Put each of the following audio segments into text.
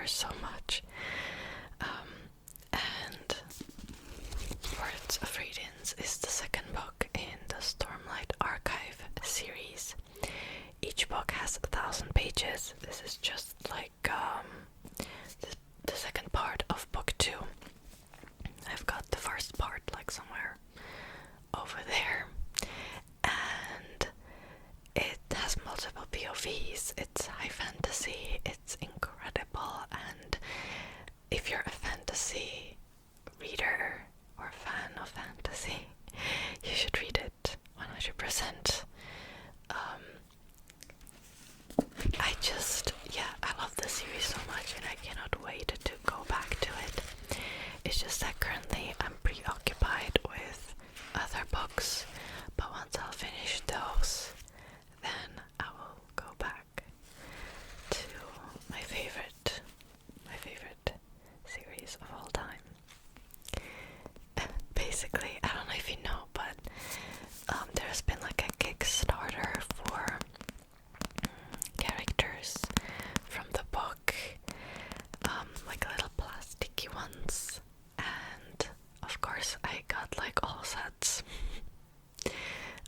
her so much. And Words of Radiance is the second book in the Stormlight Archive series. Each book has 1,000 pages. This is just like the second part of book 2. I've got the first part like somewhere over there, and it has multiple POVs. It's high fantasy, it's incredible, and if you're a fantasy reader or fan of fantasy, you should read it 100%. I love this series so much, and I cannot wait to go back to it. It's just that currently I'm preoccupied with other books, but once I'll finish those, then I will go back to my favorite series of all time. Basically, I don't know if you know, but there's been like a Kickstarter for characters from the book, like little plasticky ones, and of course I got like all sets.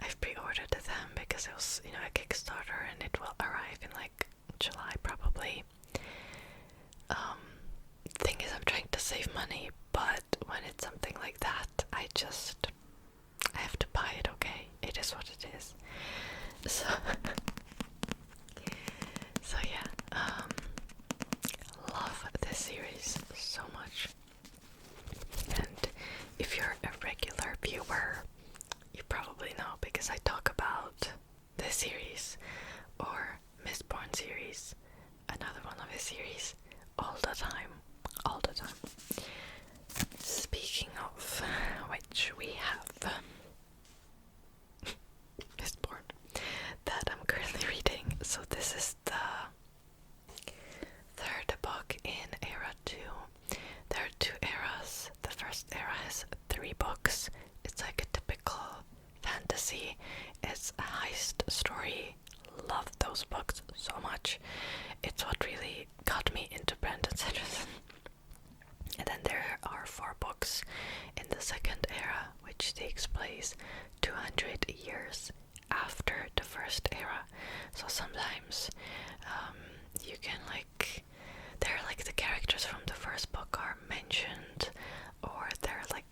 I've pre-ordered them because it was, a Kickstarter, and it will arrive in like July probably. Thing is, I'm trying to save money, but when it's something like that, I have to buy it, okay? It is what it is. So, love this series so much. And if you're a regular viewer, you probably know because I talk about this series or Mistborn series, another one of his series, all the time. Speaking of which, we have Mistborn that I'm currently reading. So this is the third book in Era 2. There are 2 eras. The first era has 3 books. It's like a typical fantasy. It's a heist story. Love those books so much. It's what really got me into Brandon Sanderson. And then there are 4 books in the second era, which takes place 200 years after the first era. So sometimes you can the characters from the first book are mentioned, or there are like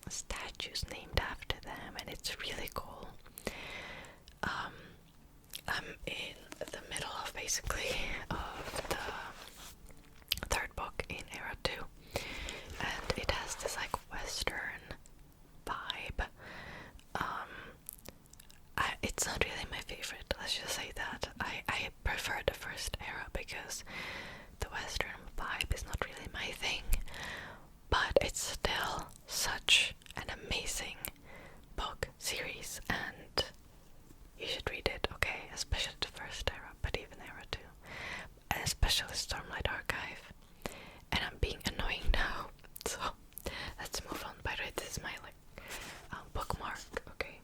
statues named after them, and it's really cool. I'm in the middle of the third book in Era 2, and it has this like western vibe. It's not really my favorite, let's just say that. I prefer the first era because the western vibe is not really my thing, but it's still such an amazing book series, and you should read it, okay? Especially the first era, but even Era 2, especially Stormlight Archive. And I'm being annoying now, so let's move on. By the way, this is my bookmark, okay?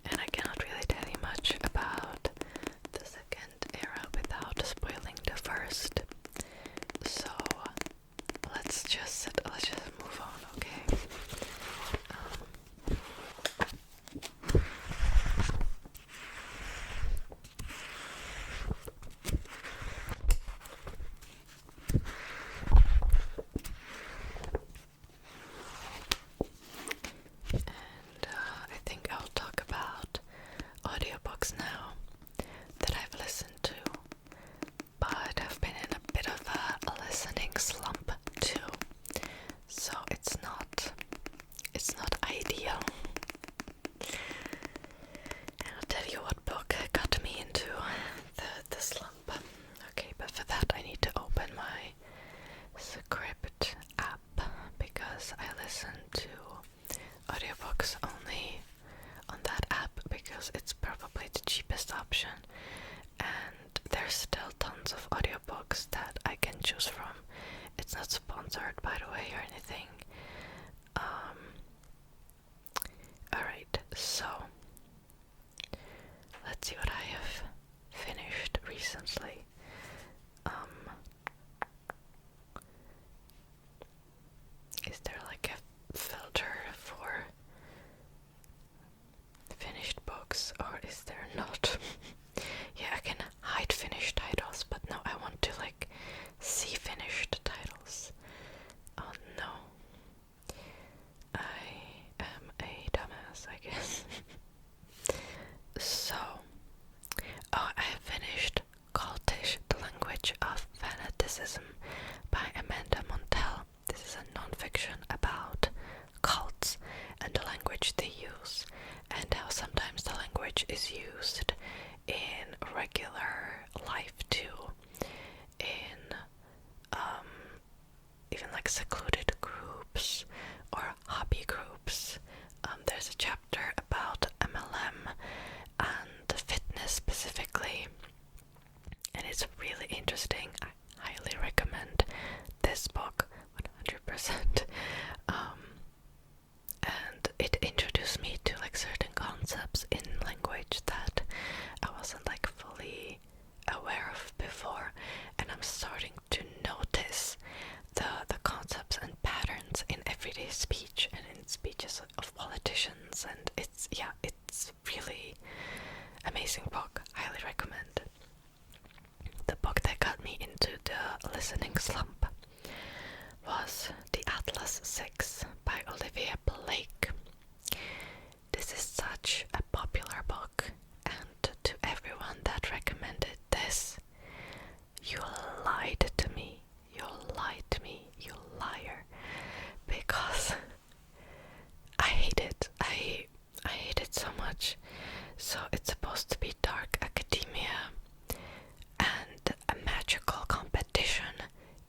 And I cannot really tell you much about the second era without spoiling the first. So let's just move on, okay? I think I'll talk about audiobooks now that I've listened to, but I've been in a bit of a listening slump too, so it's not ideal. And I'll tell you what book got me into the slump. Okay, but for that I need to open my script app because I listen to audiobooks only on that app because it's probably the cheapest option, and there's still tons of audiobooks that I can choose from. It's not sponsored, by the way, or anything. Alright, so let's see what I have secluded groups or hobby groups. There's a chapter about MLM and fitness specifically, and it's really interesting. I highly recommend this book 100%. And it introduced me to like certain concepts in language that I wasn't like fully aware of before, and I'm starting to notice the concepts and patterns in everyday speech and in speeches of politicians, and it's really amazing book. Highly recommend. The book that got me into the listening slump was The Atlas 6 by Olivia Blake. This is such a popular book, and to everyone that recommended this, you lied to me. You lied to me, you liar. Because I hate it. I hate it so much. So it's supposed to be dark academia and a magical competition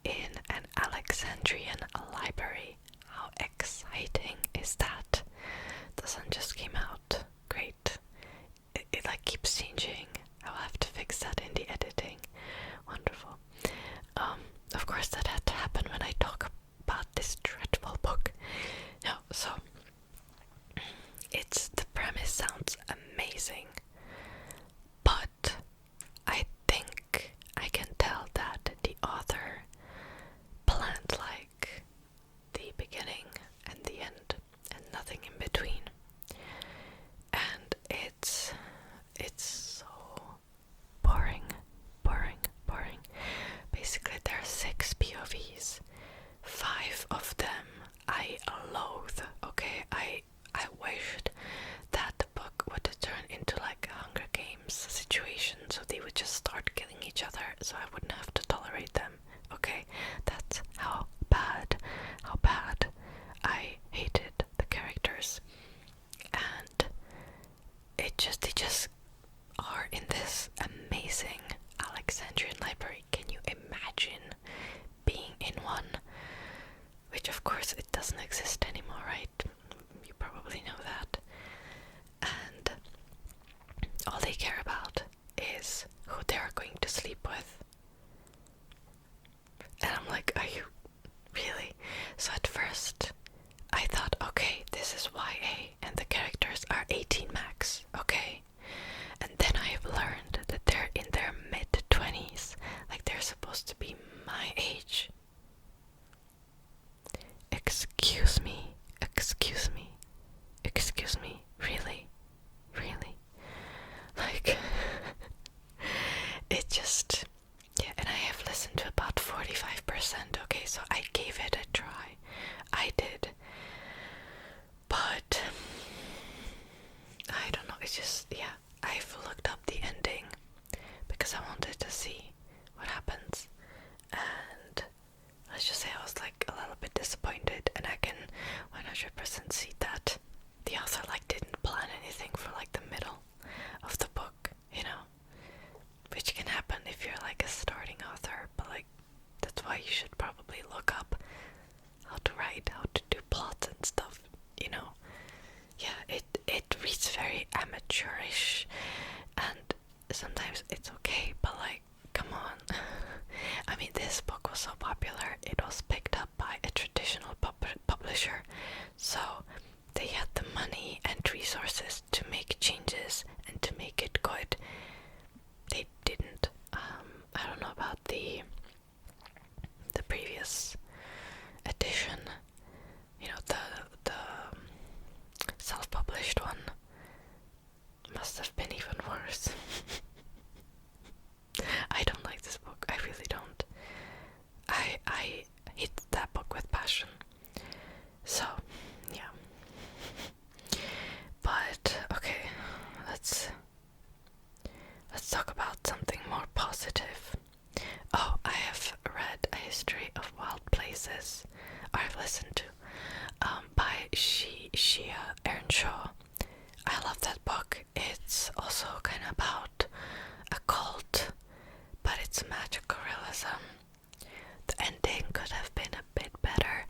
in an Alexandrian library. How exciting is that? The sun just came out. Great. It like keeps changing. I'll have to fix that in the editing. Wonderful. Of course that had to happen when I talk about this dreadful book. No, so the premise sounds amazing, but I think I can tell that the author planned like the beginning and the end and nothing in between. And it's so boring. Basically there are 6 POVs. 5 of them I loathe, okay? I wished that the book would turn into like a Hunger Games situation, so they would just start killing each other so I wouldn't have to tolerate them, okay? That's how bad I hated the characters. And they just are in this amazing Alexandrian library. Can you imagine being in one? Which of course it doesn't exist anymore, right? You probably know that. And all they care about is who they're going to sleep with. And I'm like, are you really? So at first I thought, okay, this is YA and the characters are 18 max, okay? And then I've learned that they're in their mid-20s, like they're supposed to be my age. Excuse me, really? Like, it just, yeah, and I have listened to about 45%, okay, so I gave it a try. I did. But, I don't know, it's just, yeah, I've looked up the ending because I wanted to see what happens. And let's just say I was like a little bit disappointed, and I can 100% see that the author like didn't plan anything for like the middle of the book, you know, which can happen if you're like a starting author, but like that's why you should probably look up how to write, how to do plots and stuff, you know. Yeah, it reads very amateurish, and sometimes it's okay, but like, come on. I mean, this book was so popular, it was picked up by a traditional publisher, so they had the money and resources to make changes and to make it good. They didn't. I don't know about the previous edition, you know, the self-published one must have been even worse. I don't like this book. I really don't. I hate that book with passion. So, yeah. But okay, let's talk about something more positive. Oh, I have read A History of Wild Places, or I've listened to, by Shia Earnshaw. I love that book. It's also kind of about a cult, but it's magical realism. The ending could have been a bit better,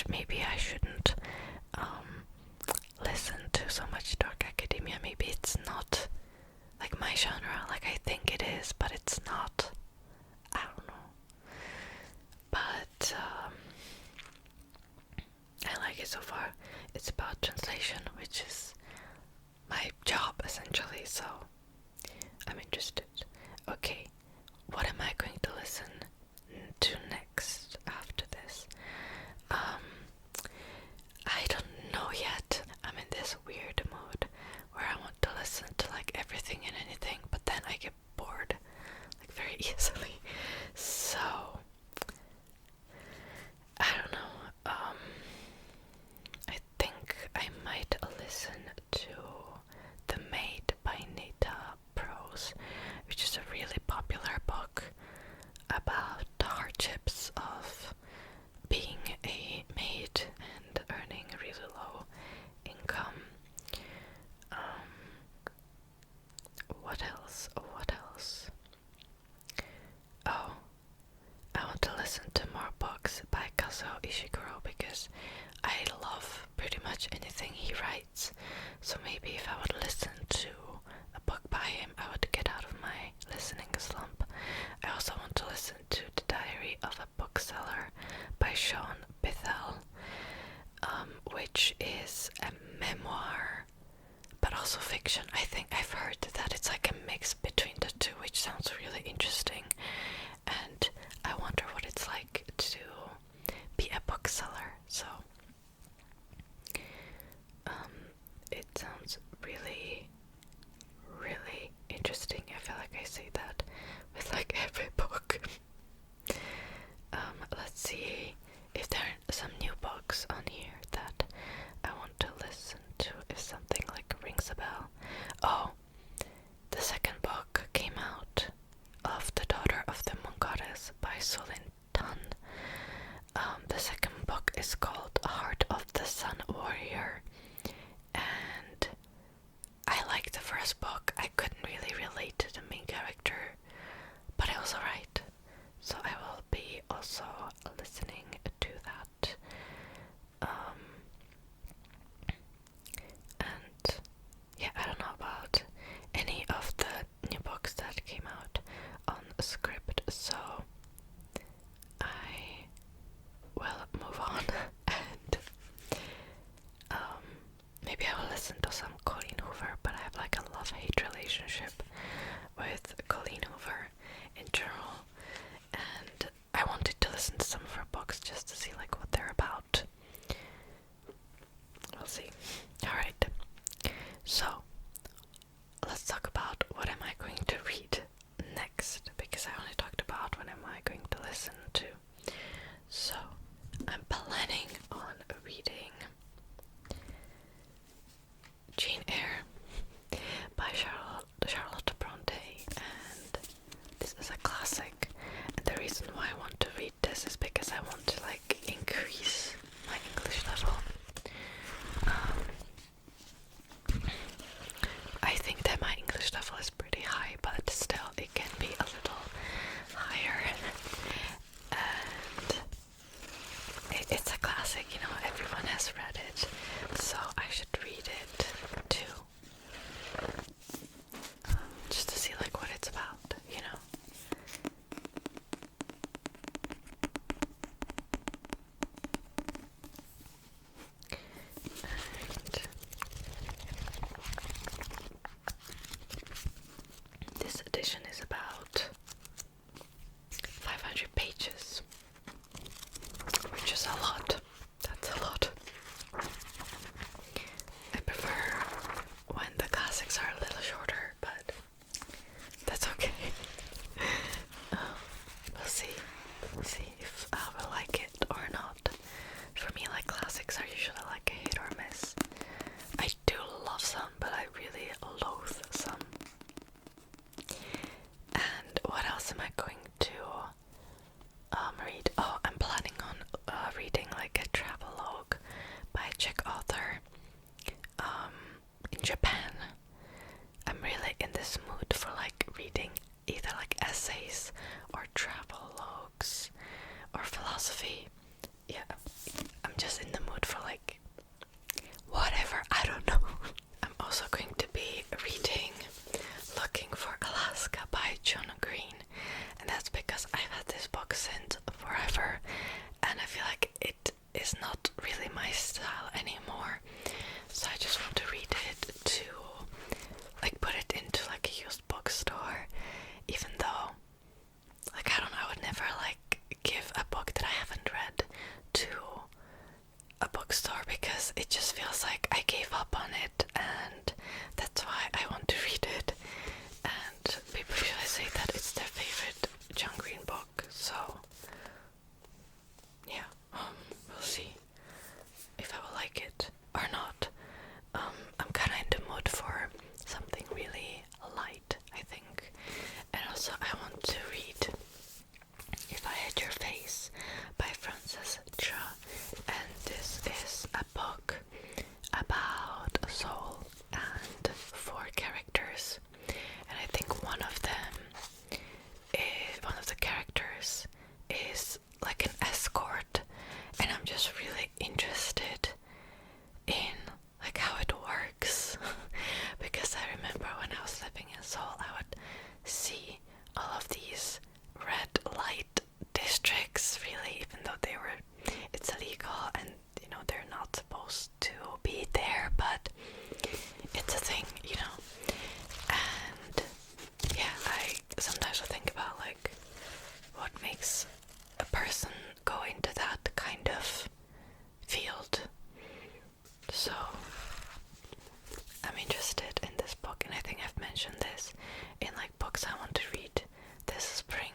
which maybe I shouldn't listen to so much dark academia. Maybe it's not like my genre, like I think it is, but it's not. I don't know. But I like it so far. It's about translation, which is my job essentially, so I'm interested. Okay, what am I going to listen to next after this? I don't know yet. I'm in this weird mood where I want to listen to like everything and anything, but then I get bored like very easily. So I don't know. I think I might listen to The Maid by Nita Prose, which is a really popular book about the hardships of being a maid and earning a really low income. What else? Oh, I want to listen to more books by Kazuo Ishiguro because I love pretty much anything he writes. So maybe if I would listen to a book by him, I would get out of my listening slump. I also want to listen to The Diary of a Bookseller by Sean Bithell, which is a memoir, but also fiction. I think I've heard that it's like a mix between the two, which sounds really interesting. And I wonder what it's like to be a bookseller. So it sounds really, really interesting. I feel like I say that with like every book. Let's see if there are some new books on here that I want to listen to, if something like rings a bell. Oh, the second book came out, of The Daughter of the Moon Goddess by Solin Tan. The second book is called Heart of the Sun Warrior, and I liked the first book. I couldn't really relate to the main character, but it was alright. So I will be also listening to that. And yeah, I don't know about any of the new books that came out on Script, so I will move on and maybe I will listen to some Colleen Hoover, but I have like a love-hate relationship with Colleen Hoover in general, and I wanted to listen to some of her books just to see like what they're about. We'll see. Alright, so let's talk about what am I going to read next, because I only talked about what am I going to listen to. So I'm planning on reading Jane Eyre by Charlotte Bronte, and this is a classic, and the reason why I want to read this is because I want to like increase my English level. I think that my English level is pretty high, but still it can be a little higher, and it's a classic, you know, everyone has read it, so I should read it too, just to see like what it's about, you know. And this edition is about 500 pages, which is a lot. That's a lot. I prefer when the classics are a little shorter, but that's okay. We'll see. See if I will like it or not. For me, like classics are usually like a hit or miss. I do love some, but I really loathe some. And what else am I going to read? Oh, I'm planning on reading like a travelogue by a Czech author in Japan. I'm really in this mood for like reading either like essays or travelogues or philosophy. Yeah, I'm just in the mood for like whatever, I don't know. I'm also going to be reading Looking for Alaska by John Green, and that's because I've had this book since forever, and I feel like it is not really my style anymore, so I just want to read it to like put it into like a used bookstore, even though like I don't know, I would never like give a book that I haven't read to a bookstore because it just feels like I gave up on it, and that's why I want to read it. And people usually say that it's their favorite John Green book, so yeah, we'll see if I will like it or not. I'm kind of in the mood for something really light, I think, and also I want to read If I Had Your Face by Frances Cha, and this is a book about a soul and 4 characters, and I think one of the characters is like an escort, and I'm just really interested in like how it works because I remember when I was living in Seoul, I would see all of these red light districts, really, even though it's illegal and you know they're not supposed to be there, but it's a thing, you know. And yeah, I sometimes think about like what makes a person go into that kind of field. So I'm interested in this book, and I think I've mentioned this in like books I want to read this spring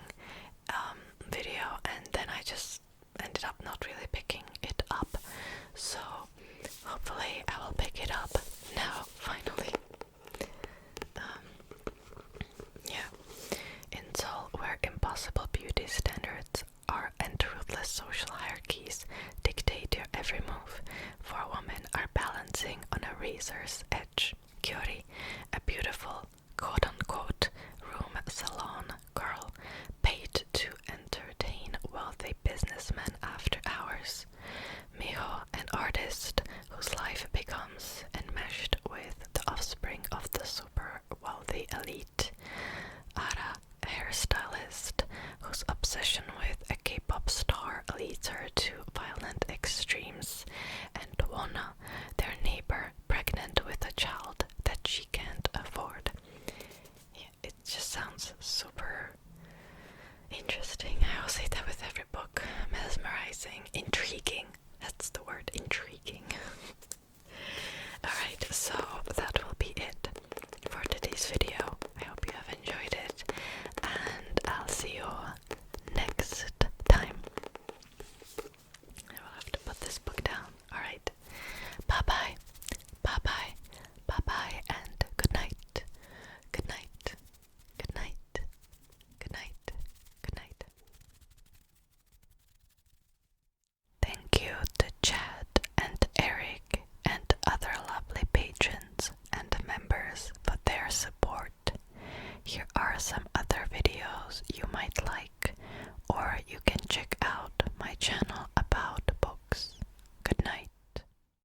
video, and then I just ended up not really picking it up. So hopefully I will pick it up now, finally. Yeah. In Seoul, where impossible beauty standards and ruthless social hierarchies dictate your every move, 4 women are balancing on a razor's edge. Kyori, a beautiful quote-unquote room salon girl, paid to entertain wealthy businessmen after hours. Miho, an artist whose life becomes enmeshed with the offspring of the super wealthy elite. Ara, a hairstylist whose obsession with a K-pop star leads her to violent extremes. And Wona, their neighbor, pregnant with a child that she can't afford. Yeah, it just sounds super interesting. I always say that with every book. Mesmerizing, intriguing. That's the word, intriguing. Alright, so that will be it for today's video. I hope you have enjoyed it, and I'll see you next time. I will have to put this book down. Alright, bye bye, bye bye, bye bye, and good night, good night, good night, good night, good night. Thank you to Chad and Eric and other lovely patrons and members for their support. Here are some other videos you might like, or you can